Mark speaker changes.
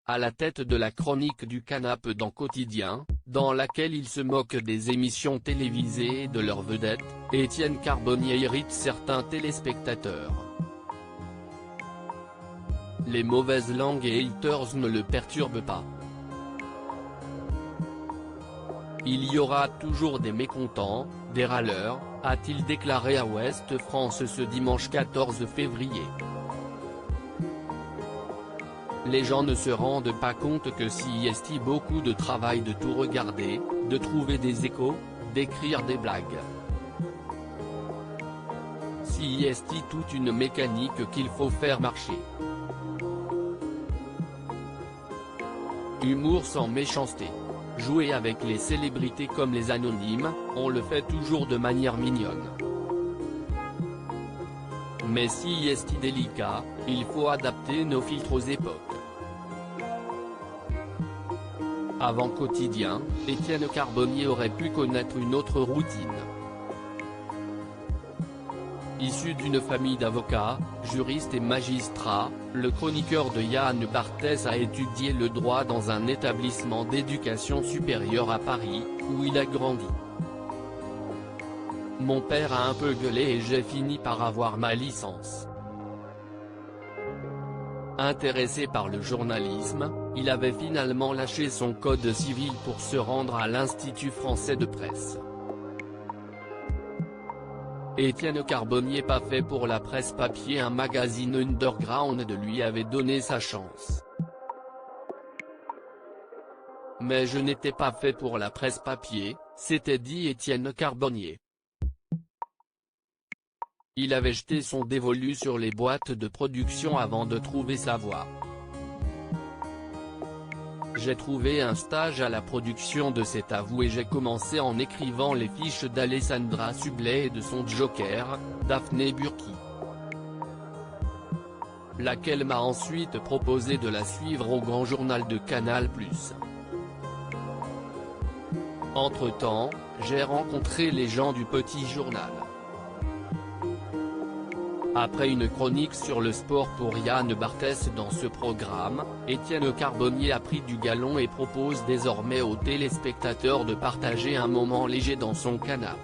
Speaker 1: à la tête de la chronique du Canap dans Quotidien, dans laquelle il se moque des émissions télévisées et de leurs vedettes. Étienne Carbonnier irrite certains téléspectateurs. Les mauvaises langues et haters ne le perturbent pas. Il y aura toujours des mécontents, des râleurs, a-t-il déclaré à Ouest France ce dimanche 14 février. Les gens ne se rendent pas compte que s'il y a beaucoup de travail de tout regarder, de trouver des échos, d'écrire des blagues. S'il y a toute une mécanique qu'il faut faire marcher. Humour sans méchanceté. Jouer avec les célébrités comme les anonymes, on le fait toujours de manière mignonne. Mais si est délicat, il faut adapter nos filtres aux époques. Avant Quotidien, Étienne Carbonnier aurait pu connaître une autre routine. Issu d'une famille d'avocats, juristes et magistrats, le chroniqueur de Yann Barthès a étudié le droit dans un établissement d'éducation supérieure à Paris, où il a grandi. Mon père a un peu gueulé et j'ai fini par avoir ma licence. Intéressé par le journalisme, il avait finalement lâché son code civil pour se rendre à l'Institut français de presse. Étienne Carbonnier, pas fait pour la presse papier, un magazine underground lui avait donné sa chance. Mais je n'étais pas fait pour la presse papier, s'était dit Étienne Carbonnier. Il avait jeté son dévolu sur les boîtes de production avant de trouver sa voie. J'ai trouvé un stage à la production de Cet Avou et j'ai commencé en écrivant les fiches d'Alessandra Sublet et de son joker, Daphné Burki. Laquelle m'a ensuite proposé de la suivre au Grand Journal de Canal+. Entre-temps, j'ai rencontré les gens du Petit Journal. Après une chronique sur le sport pour Yann Barthès dans ce programme, Étienne Carbonnier a pris du galon et propose désormais aux téléspectateurs de partager un moment léger dans son canapé.